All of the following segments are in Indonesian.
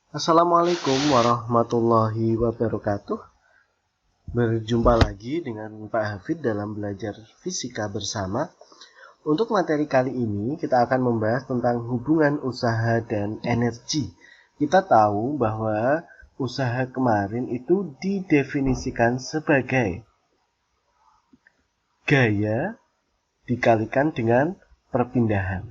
Assalamualaikum warahmatullahi wabarakatuh. Berjumpa lagi dengan Pak Hafid dalam belajar fisika bersama. Untuk materi kali ini kita akan membahas tentang hubungan usaha dan energi. Kita tahu bahwa usaha kemarin itu didefinisikan sebagai gaya dikalikan dengan perpindahan.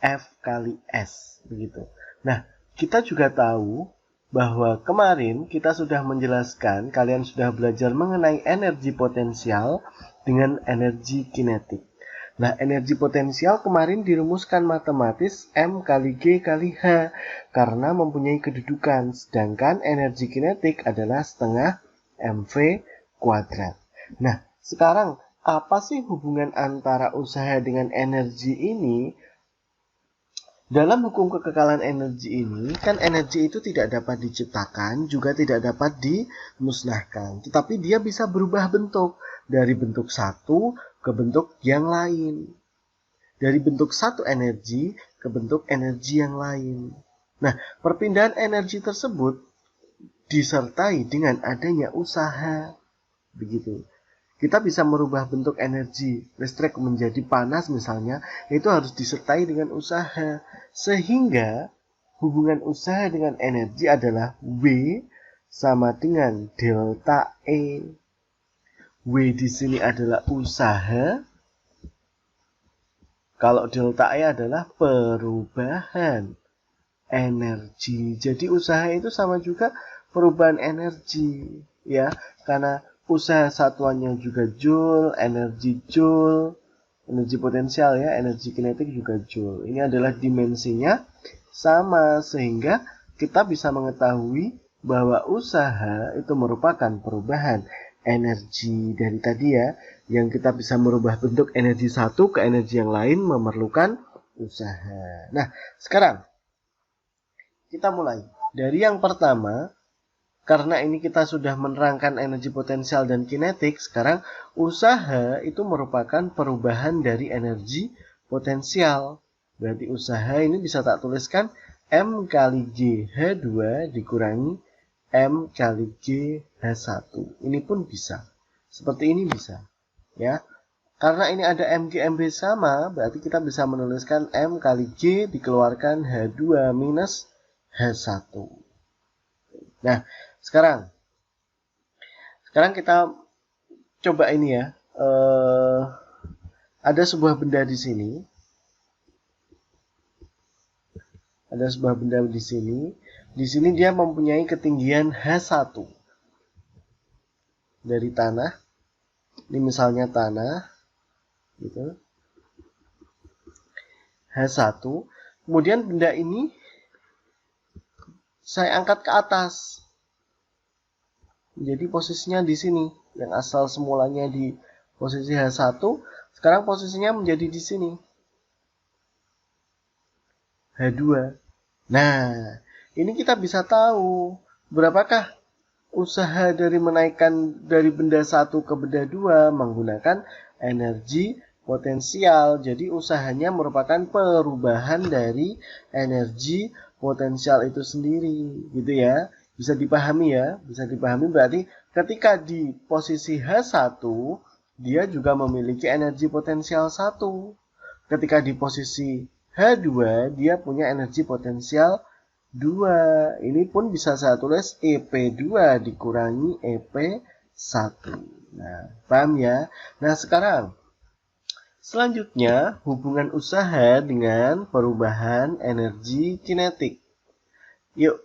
F kali S begitu. Nah, kita juga tahu bahwa kemarin kita sudah menjelaskan, kalian sudah belajar mengenai energi potensial dengan energi kinetik. Nah, energi potensial kemarin dirumuskan matematis M kali G kali H karena mempunyai kedudukan, sedangkan energi kinetik adalah setengah MV kuadrat. Nah, sekarang apa sih hubungan antara usaha dengan energi ini? Dalam hukum kekekalan energi ini, kan energi itu tidak dapat diciptakan, juga tidak dapat dimusnahkan. Tetapi dia bisa berubah bentuk, dari bentuk satu ke bentuk yang lain. Dari bentuk satu energi ke bentuk energi yang lain. Nah, perpindahan energi tersebut disertai dengan adanya usaha. Begitu. Kita bisa merubah bentuk energi listrik menjadi panas misalnya, itu harus disertai dengan usaha. Sehingga hubungan usaha dengan energi adalah W sama dengan delta E. W di sini adalah usaha, kalau delta E adalah perubahan energi. Jadi usaha itu sama juga perubahan energi, ya, karena usaha satuannya juga joule, energi potensial ya, energi kinetik juga joule. Ini adalah dimensinya sama, sehingga kita bisa mengetahui bahwa usaha itu merupakan perubahan energi dari tadi ya, yang kita bisa merubah bentuk energi satu ke energi yang lain memerlukan usaha. Nah, sekarang kita mulai dari yang pertama. Karena ini kita sudah menerangkan energi potensial dan kinetik, sekarang usaha itu merupakan perubahan dari energi potensial. Berarti usaha ini bisa tak tuliskan M kali G H2 dikurangi M kali G H1. Ini pun bisa. Seperti ini bisa. Ya. Karena ini ada MG MB sama, berarti kita bisa menuliskan M kali G dikeluarkan H2 minus H1. Nah, sekarang kita coba ini ya. Ada sebuah benda di sini. Ada sebuah benda di sini. Di sini dia mempunyai ketinggian H1 dari tanah. Ini misalnya tanah, gitu. H1. Kemudian benda ini saya angkat ke atas. Jadi posisinya di sini, yang asal semulanya di posisi H1, sekarang posisinya menjadi di sini. H2. Nah, ini kita bisa tahu berapakah usaha dari menaikkan dari benda 1 ke benda 2 menggunakan energi potensial. Jadi usahanya merupakan perubahan dari energi potensial itu sendiri, gitu ya. Bisa dipahami ya, bisa dipahami berarti ketika di posisi H1 dia juga memiliki energi potensial 1. Ketika di posisi H2 dia punya energi potensial 2. Ini pun bisa saya tulis EP2 dikurangi EP1. Nah, paham ya? Nah, sekarang selanjutnya hubungan usaha dengan perubahan energi kinetik. Yuk,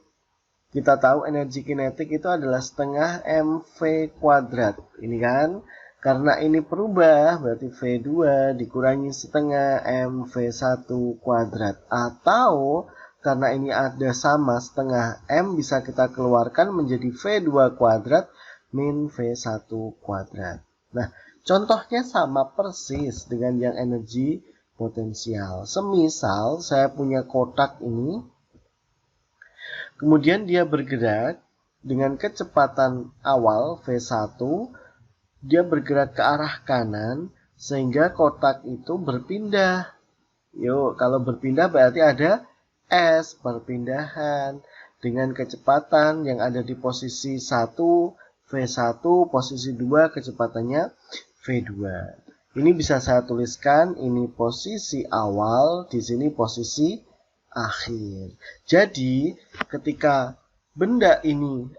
kita tahu energi kinetik itu adalah setengah MV kuadrat. Ini kan, karena ini berubah, berarti V2 dikurangi setengah MV1 kuadrat. Atau, karena ini ada sama setengah M, bisa kita keluarkan menjadi V2 kuadrat min V1 kuadrat. Nah, contohnya sama persis dengan yang energi potensial. Semisal, saya punya kotak ini, kemudian dia bergerak dengan kecepatan awal V1, dia bergerak ke arah kanan sehingga kotak itu berpindah. Yuk, kalau berpindah berarti ada S perpindahan. dengan kecepatan yang ada di posisi 1 V1, posisi 2 kecepatannya V2. Ini bisa saya tuliskan, ini posisi awal, di sini posisi akhir. Jadi, ketika benda ini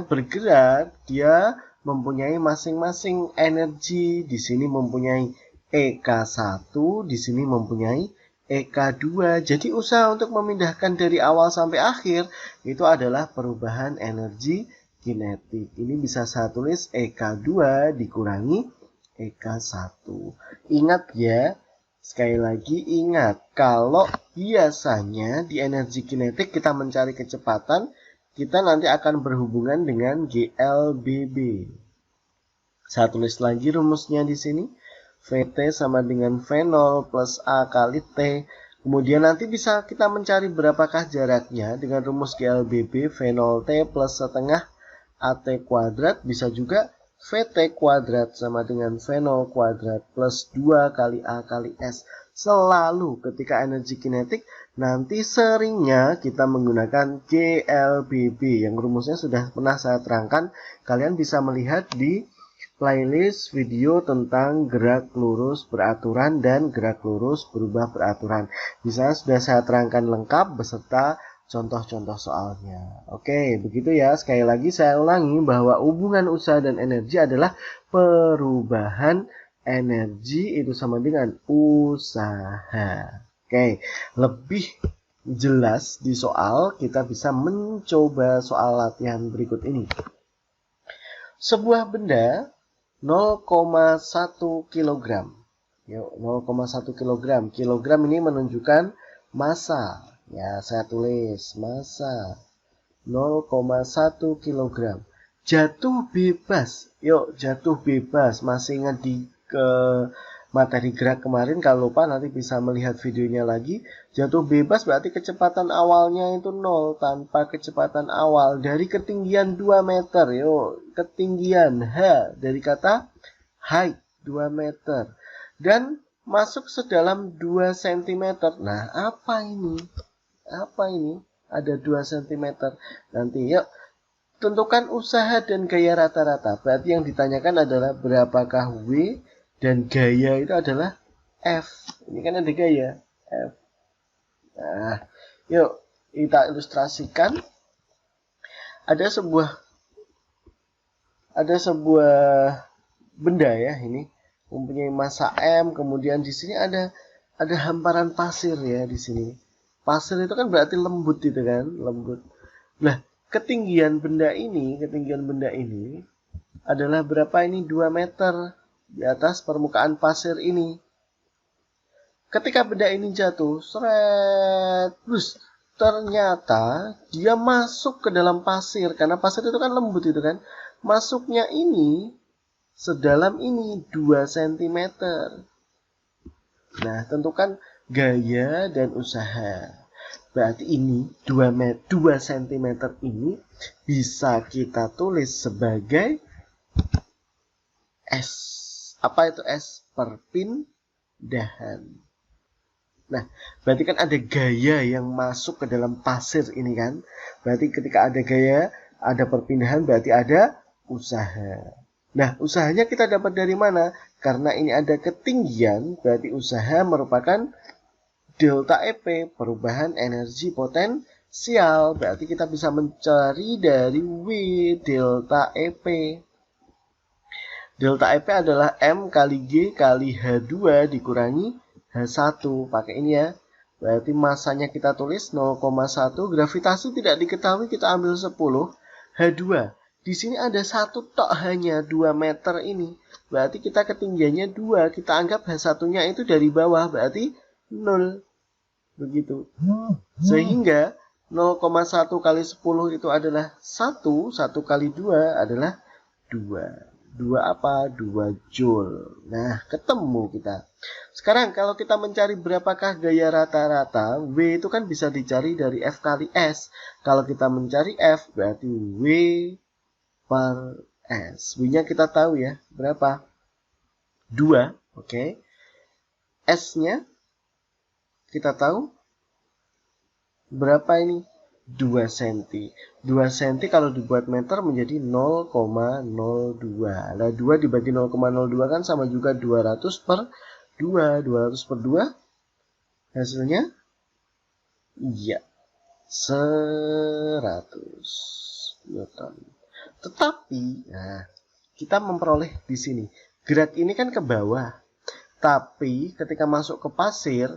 bergerak, dia mempunyai masing-masing energi. Di sini mempunyai EK1, di sini mempunyai EK2. Jadi usaha untuk memindahkan dari awal sampai akhir itu adalah perubahan energi kinetik. Ini bisa saya tulis EK2 dikurangi EK1. Ingat ya, sekali lagi ingat, kalau biasanya di energi kinetik kita mencari kecepatan, kita nanti akan berhubungan dengan GLBB. Saya tulis lagi rumusnya di sini. VT sama dengan V0 plus A kali T. Kemudian nanti bisa kita mencari berapakah jaraknya dengan rumus GLBB V0T plus setengah AT kuadrat. Bisa juga VT kuadrat sama dengan V0 kuadrat plus 2 kali A kali S. Selalu ketika energi kinetik nanti seringnya kita menggunakan GLBB yang rumusnya sudah pernah saya terangkan. Kalian bisa melihat di playlist video tentang gerak lurus beraturan dan gerak lurus berubah beraturan. Di sana sudah saya terangkan lengkap beserta contoh-contoh soalnya. Oke, begitu ya. Sekali lagi saya ulangi bahwa hubungan usaha dan energi adalah perubahan energi itu sama dengan usaha. Oke, lebih jelas di soal kita bisa mencoba soal latihan berikut ini. Sebuah benda 0,1 kg. 0,1 kg. Kilogram ini menunjukkan massa. Ya, saya tulis massa 0,1 kg. Jatuh bebas. Yuk, jatuh bebas. Masih ingat di materi gerak kemarin? Kalau lupa nanti bisa melihat videonya lagi. Jatuh bebas berarti kecepatan awalnya itu 0 tanpa kecepatan awal dari ketinggian 2 meter. Yuk, ketinggian H dari kata height 2 meter. Dan masuk sedalam 2 cm. Nah, apa ini? Apa ini? Ada 2 cm. Nanti yuk, tentukan usaha dan gaya rata-rata. Berarti yang ditanyakan adalah berapakah W dan gaya itu adalah F. Ini kan ada gaya F. Nah, yuk kita ilustrasikan. Ada sebuah benda ya, ini mempunyai massa M. Kemudian di sini ada hamparan pasir ya di sini. Pasir itu kan berarti lembut itu kan, lembut. Nah, ketinggian benda ini adalah berapa ini? 2 meter di atas permukaan pasir ini. Ketika benda ini jatuh, terus ternyata dia masuk ke dalam pasir. Karena pasir itu kan lembut itu kan. Masuknya ini sedalam ini 2 cm. Nah, tentukan gaya dan usaha. Berarti ini 2 cm ini bisa kita tulis sebagai S. Apa itu S? Perpindahan. Nah, berarti kan ada gaya yang masuk ke dalam pasir ini kan. Berarti ketika ada gaya, ada perpindahan, berarti ada usaha. Nah, usahanya kita dapat dari mana? Karena ini ada ketinggian, berarti usaha merupakan delta EP, perubahan energi potensial. Berarti kita bisa mencari dari W delta EP. Delta EP adalah M kali G kali H2 dikurangi H1. Pakai ini ya. Berarti masanya kita tulis 0,1. Gravitasi tidak diketahui, kita ambil 10. H2. Di sini ada satu tok hanya 2 meter ini. Berarti kita ketinggiannya 2. Kita anggap H1-nya itu dari bawah. Berarti 0. Begitu. Sehingga 0,1 kali 10 itu adalah 1. 1 kali 2 adalah 2. 2 apa? 2 Joule. Nah, ketemu kita. Sekarang kalau kita mencari berapakah gaya rata-rata, W itu kan bisa dicari dari F kali S. Kalau kita mencari F, berarti W per S. W-nya kita tahu ya, berapa? 2, oke. S-nya kita tahu berapa ini? 2 cm. 2 cm kalau dibuat meter menjadi 0,02. Nah, 2 dibagi 0,02 kan sama juga 200 per 2. 200 per 2 hasilnya iya 100 Newton. Tetapi nah, kita memperoleh di sini gerak ini kan ke bawah. Tapi ketika masuk ke pasir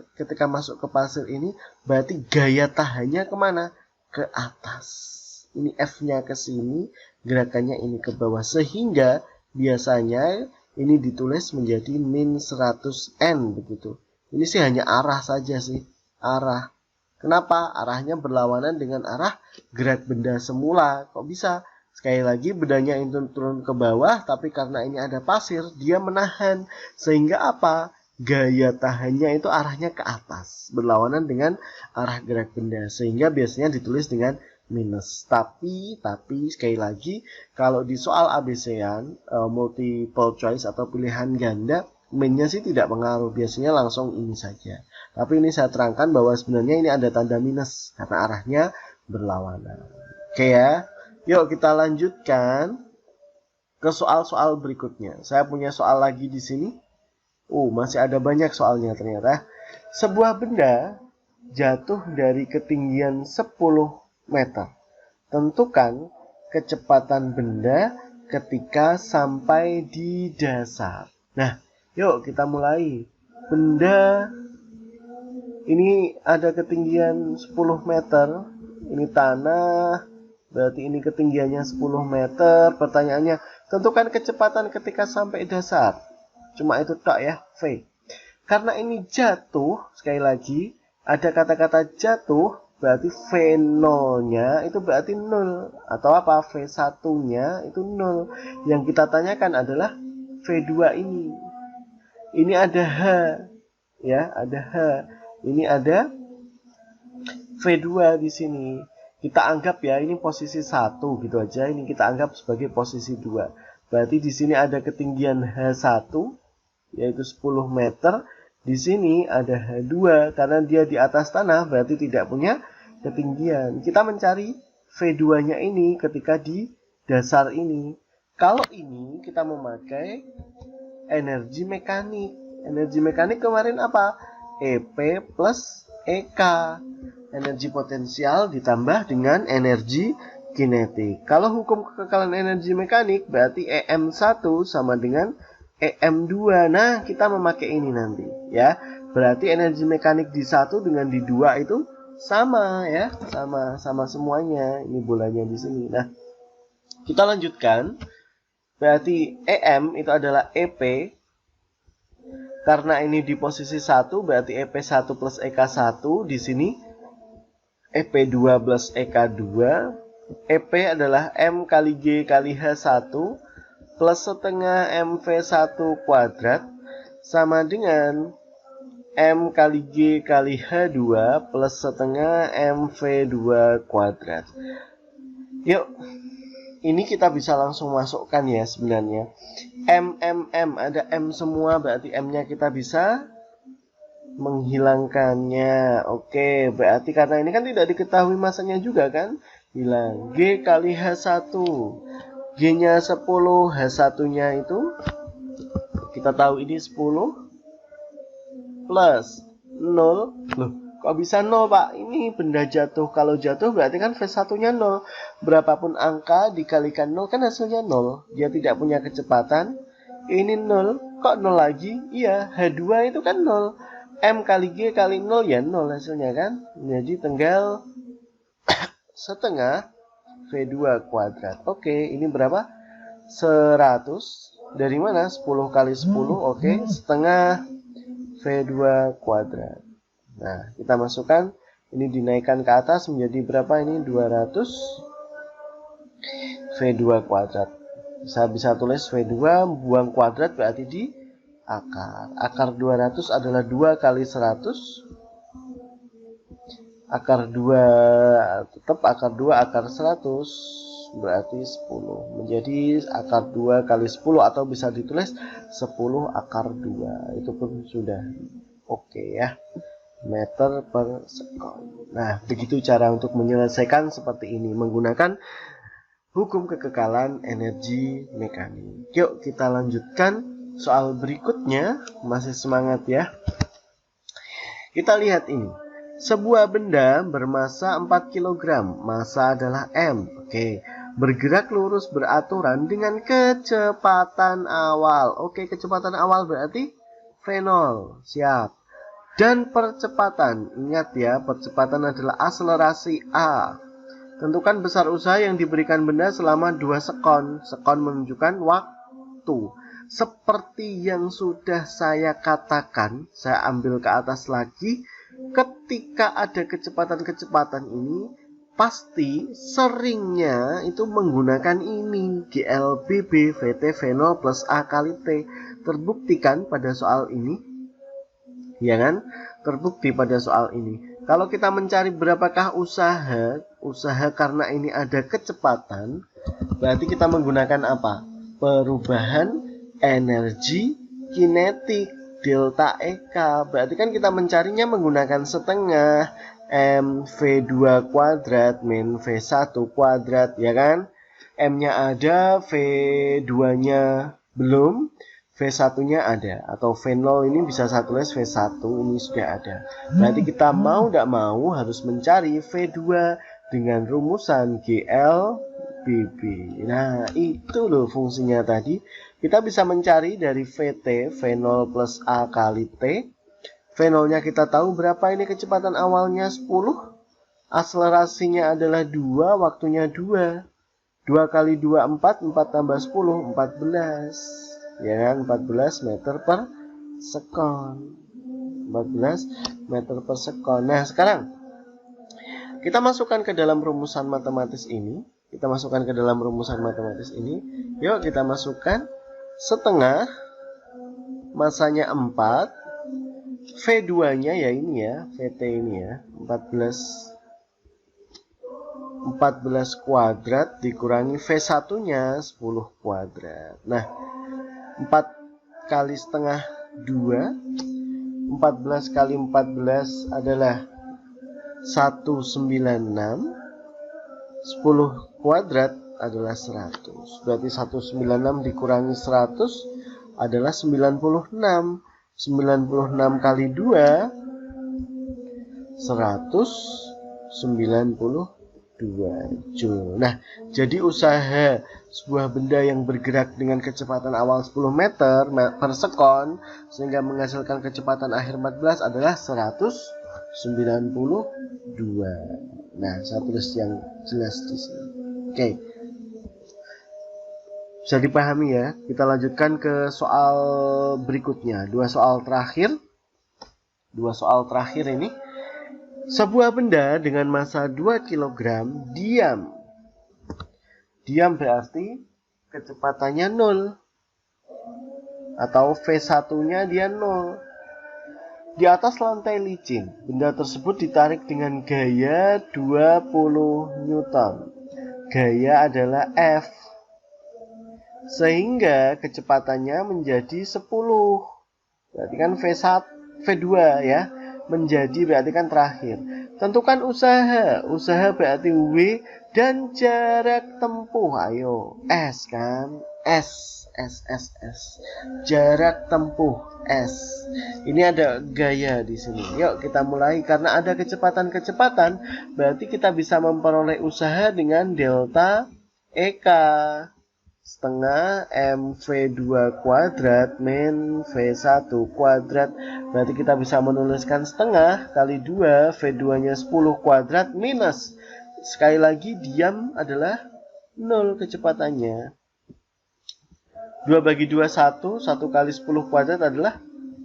ini berarti gaya tahannya kemana? Ke atas. Ini F-nya ke sini, gerakannya ini ke bawah. Sehingga biasanya ini ditulis menjadi min 100N begitu. Ini sih hanya arah saja sih, arah. Kenapa? Arahnya berlawanan dengan arah gerak benda semula. Kok bisa? Sekali lagi bendanya itu turun ke bawah, tapi karena ini ada pasir, dia menahan. Sehingga apa? Gaya tahannya itu arahnya ke atas, berlawanan dengan arah gerak benda. Sehingga biasanya ditulis dengan minus. Tapi sekali lagi, kalau di soal ABC-an, multiple choice atau pilihan ganda, minnya sih tidak pengaruh. Biasanya langsung ini saja. Tapi ini saya terangkan bahwa sebenarnya ini ada tanda minus, karena arahnya berlawanan. Oke ya. Yuk kita lanjutkan ke soal-soal berikutnya. Saya punya soal lagi di sini. Masih ada banyak soalnya ternyata. Sebuah benda jatuh dari ketinggian 10 meter. Tentukan kecepatan benda ketika sampai di dasar. Nah, yuk kita mulai. Benda ini ada ketinggian 10 meter. Ini tanah. Berarti ini ketinggiannya 10 meter. Pertanyaannya, tentukan kecepatan ketika sampai dasar. Cuma itu tok ya, V. Karena ini jatuh, sekali lagi, ada kata-kata jatuh, berarti V0-nya itu berarti 0. Atau apa? V1-nya itu 0. Yang kita tanyakan adalah V2 ini. Ini ada H. Ya, ada H. Ini ada V2 di sini. Kita anggap ya ini posisi 1 gitu aja. Ini kita anggap sebagai posisi 2. Berarti di sini ada ketinggian H1 yaitu 10 meter. Di sini ada H2 karena dia di atas tanah berarti tidak punya ketinggian. Kita mencari V2-nya ini ketika di dasar ini. Kalau ini kita memakai energi mekanik. Energi mekanik kemarin apa? EP plus EK. Energi potensial ditambah dengan energi kinetik. Kalau hukum kekekalan energi mekanik berarti EM1 sama dengan EM2. Nah, kita memakai ini nanti ya. Berarti energi mekanik di 1 dengan di 2 itu sama ya, sama semuanya. Ini bolanya di sini. Nah, kita lanjutkan. Berarti EM itu adalah EP. Karena ini di posisi 1 berarti EP1 plus EK1 di sini EP2 plus EK2. EP adalah M kali G kali H1 plus setengah MV1 kuadrat sama dengan M kali G kali H2 plus setengah MV2 kuadrat. Yuk, ini kita bisa langsung masukkan ya sebenarnya. M, ada M semua berarti M-nya kita bisa menghilangkannya. Oke, berarti karena ini kan tidak diketahui masanya juga kan, hilang. G kali H1, G-nya 10, H1-nya itu kita tahu ini 10 plus 0. Loh, kok bisa 0 Pak? Ini benda jatuh. Kalau jatuh berarti kan V1-nya 0. Berapapun angka dikalikan 0 kan hasilnya 0. Dia tidak punya kecepatan. Ini 0. Kok 0 lagi? Iya, H2 itu kan 0. M kali G kali 0 ya 0 hasilnya kan. Jadi tinggal setengah V2 kuadrat. Oke, ini berapa? 100. Dari mana? 10 kali 10. Oke, setengah V2 kuadrat. Nah, kita masukkan. Ini dinaikkan ke atas menjadi berapa ini? 200 V2 kuadrat. Saya bisa tulis V2, buang kuadrat berarti di akar. Akar 200 adalah 2 kali 100. Akar 2 tetap akar 2 akar 100 berarti 10. Menjadi akar 2 kali 10 atau bisa ditulis 10 akar 2. Itu pun sudah oke ya. meter per sekon. Nah, begitu cara untuk menyelesaikan seperti ini menggunakan hukum kekekalan energi mekanik. Yuk kita lanjutkan soal berikutnya. Masih semangat ya. Kita lihat ini. Sebuah benda bermasa 4 kg, masa adalah M. Oke, bergerak lurus beraturan dengan kecepatan awal. Oke, kecepatan awal berarti V0. Siap. Dan percepatan, ingat ya, percepatan adalah akselerasi A. Tentukan besar usaha yang diberikan benda selama 2 sekon. Sekon menunjukkan waktu. Seperti yang sudah saya katakan, saya ambil ke atas lagi. Ketika ada kecepatan-kecepatan ini, pasti seringnya itu menggunakan ini, GLBB VT V0 plus A kali T. Terbuktikan pada soal ini, ya kan? Terbukti pada soal ini. Kalau kita mencari berapakah usaha karena ini ada kecepatan, berarti kita menggunakan apa? Perubahan energi kinetik. Delta EK, berarti kan kita mencarinya menggunakan setengah M V2 kuadrat min V1 kuadrat, ya kan? M-nya ada, V2-nya belum, V1-nya ada, atau V0 ini bisa satu les, V1 ini sudah ada. Berarti kita mau tidak mau harus mencari V2 dengan rumusan GLBB. Nah, itu loh fungsinya tadi. Kita bisa mencari dari VT, V0 plus A kali T. V0-nya kita tahu berapa ini kecepatan awalnya 10. Akselerasinya adalah 2, waktunya 2. 2 kali 2, 4, 4 tambah 10, 14. Ya kan, 14 meter per sekon. 14 meter per sekon. Nah, sekarang kita masukkan ke dalam rumusan matematis ini. Yuk kita masukkan. Setengah, masanya 4, V2-nya ya ini ya, VT ini ya, 14 kuadrat dikurangi V1-nya 10 kuadrat. Nah, 4 kali setengah 2, 14 kali 14 adalah 196, 10 kuadrat adalah 100. Berarti 196 dikurangi 100 adalah 96. 96 kali 2 192 Joule. Nah, jadi usaha sebuah benda yang bergerak dengan kecepatan awal 10 meter per sekon sehingga menghasilkan kecepatan akhir 14 adalah 192. Nah, saya tulis yang jelas di sini. Oke. Bisa dipahami ya. Kita lanjutkan ke soal berikutnya. Dua soal terakhir ini. Sebuah benda dengan massa 2 kg diam. Diam berarti kecepatannya 0. Atau V1-nya dia 0. Di atas lantai licin, benda tersebut ditarik dengan gaya 20 Newton. Gaya adalah F. Sehingga kecepatannya menjadi 10. Berarti kan V2 ya. Menjadi berarti kan terakhir. Tentukan usaha. Usaha berarti W dan jarak tempuh. Ayo, S kan. S. Jarak tempuh S. Ini ada gaya di sini. Yuk kita mulai. Karena ada kecepatan-kecepatan, berarti kita bisa memperoleh usaha dengan delta EK. Setengah MV2 kuadrat min V1 kuadrat. Berarti kita bisa menuliskan setengah kali 2 V2 nya 10 kuadrat minus. Sekali lagi diam adalah 0 kecepatannya. 2 bagi 2 1. 1 kali 10 kuadrat adalah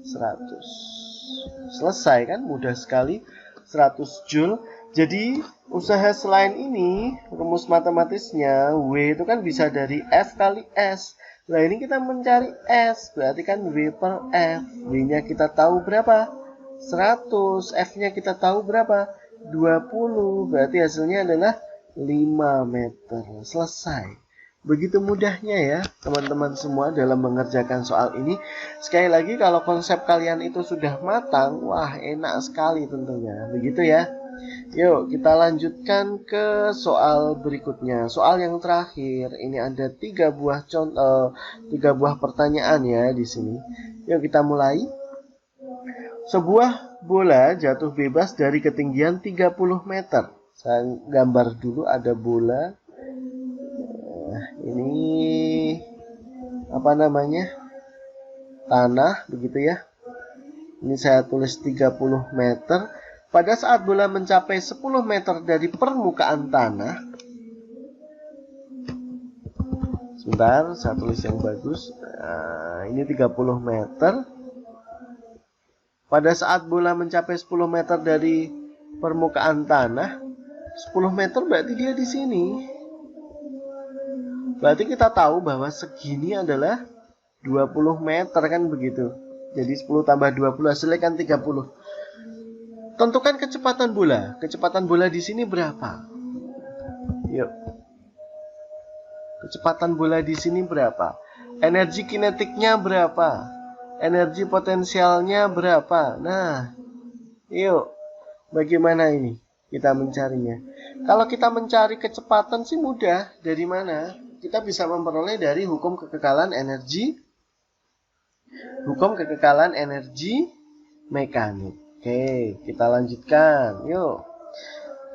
100. Selesai kan? Mudah sekali. 100 Joule. Jadi usaha selain ini, rumus matematisnya W itu kan bisa dari F kali S. Nah ini kita mencari S, berarti kan W per F. W-nya kita tahu berapa? 100. F-nya kita tahu berapa? 20. Berarti hasilnya adalah 5 meter. Selesai. Begitu mudahnya ya teman-teman semua dalam mengerjakan soal ini. Sekali lagi, kalau konsep kalian itu sudah matang, wah enak sekali tentunya. Begitu ya. Yuk kita lanjutkan ke soal berikutnya. Soal yang terakhir. Ini ada 3 buah pertanyaan ya di sini. Yuk kita mulai. Sebuah bola jatuh bebas dari ketinggian 30 meter. Saya gambar dulu, ada bola. Ini apa namanya, tanah begitu ya. Ini saya tulis 30 meter. Pada saat bola mencapai 10 meter dari permukaan tanah, sebentar saya tulis yang bagus. Nah, ini 30 meter. Pada saat bola mencapai 10 meter dari permukaan tanah, 10 meter berarti dia di sini. Berarti kita tahu bahwa segini adalah 20 meter kan begitu. Jadi 10 tambah 20 hasilnya kan 30. Tentukan kecepatan bola. Kecepatan bola di sini berapa? Yuk. Kecepatan bola di sini berapa? Energi kinetiknya berapa? Energi potensialnya berapa? Nah, yuk. Bagaimana ini kita mencarinya? Kalau kita mencari kecepatan sih mudah. Dari mana? Kita bisa memperoleh dari hukum kekekalan energi. Hukum kekekalan energi mekanik. Oke, kita lanjutkan. Yuk.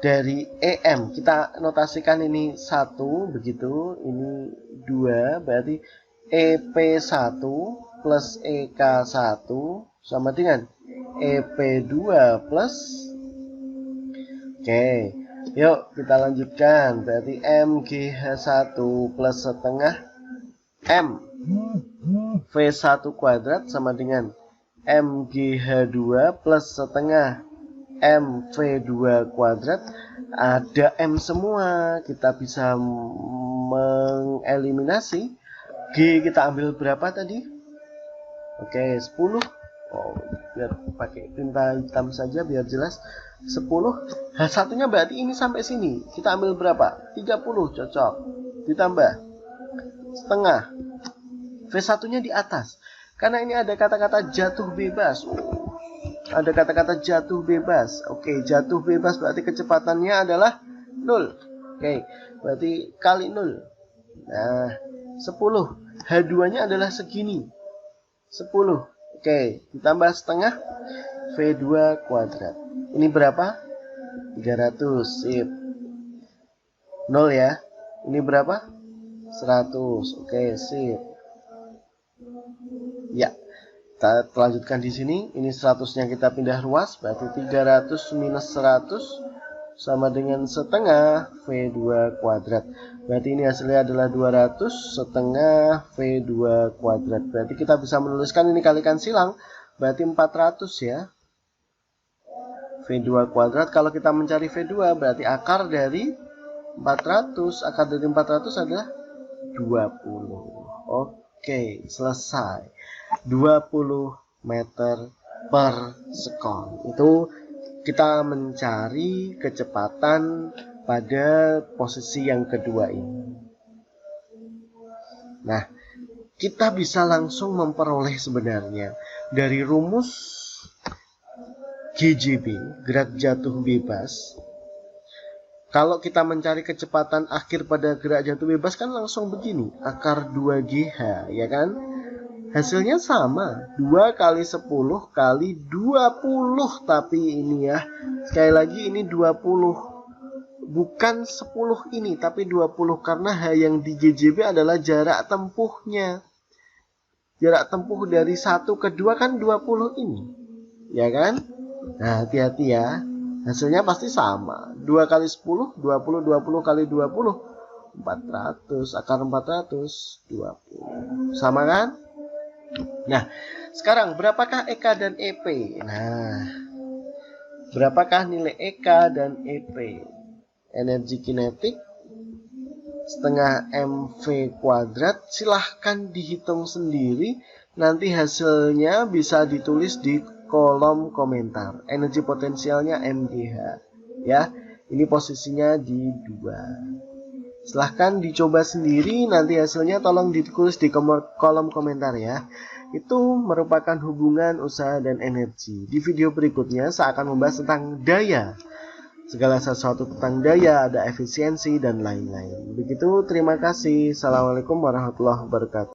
Dari EM, kita notasikan ini 1, begitu. Ini 2, berarti EP1 plus EK1 sama dengan EP2 plus. Oke, yuk kita lanjutkan. Berarti MGH1 plus setengah M V1 kuadrat sama dengan MGH2 plus setengah MV2 kuadrat. Ada M semua, kita bisa mengeliminasi. G kita ambil berapa tadi? Oke, 10. Biar pakai tinta hitam saja biar jelas. 10. H1-nya berarti ini sampai sini. Kita ambil berapa? 30, cocok. Ditambah setengah. V1-nya di atas. Karena ini ada kata-kata jatuh bebas. Ada kata-kata jatuh bebas. Oke, jatuh bebas berarti kecepatannya adalah 0. Oke, berarti kali 0. Nah, 10. H2-nya adalah segini. 10. Oke, ditambah setengah V2 kuadrat. Ini berapa? 300. Sip. 0 ya. Ini berapa? 100. Oke, sip. Ya. Kita lanjutkan di sini. Ini 100-nya kita pindah ruas, berarti 300 minus 100 sama dengan setengah V2 kuadrat. Berarti ini hasilnya adalah 200 setengah V2 kuadrat. Berarti kita bisa menuliskan ini kalikan silang, berarti 400 ya. V2 kuadrat, kalau kita mencari V2 berarti akar dari 400. Akar dari 400 adalah 20. Oke, selesai. 20 meter per sekon. Itu kita mencari kecepatan pada posisi yang kedua ini. Nah, kita bisa langsung memperoleh sebenarnya dari rumus GJB, gerak jatuh bebas. Kalau kita mencari kecepatan akhir pada gerak jatuh bebas kan langsung begini, akar 2GH, ya kan? Hasilnya sama, 2 kali 10 kali 20, tapi ini ya, sekali lagi ini 20. Bukan 10 ini, tapi 20, karena H yang di GJB adalah jarak tempuhnya. Jarak tempuh dari 1 ke 2 kan 20 ini, ya kan? Nah, hati-hati ya, hasilnya pasti sama, 2 kali 10, 20, 20 kali 20, 400, akar 400, 20. Sama kan? Nah, sekarang berapakah EK dan EP? Nah, berapakah nilai EK dan EP? Energi kinetik setengah MV kuadrat. Silahkan dihitung sendiri. Nanti hasilnya bisa ditulis di kolom komentar. Energi potensialnya MGH. Ya, ini posisinya di 2. Silahkan dicoba sendiri, nanti hasilnya tolong ditulis di kolom komentar ya. Itu merupakan hubungan usaha dan energi. Di video berikutnya saya akan membahas tentang daya. Segala sesuatu tentang daya, ada efisiensi dan lain-lain. Begitu, terima kasih. Assalamualaikum warahmatullahi wabarakatuh.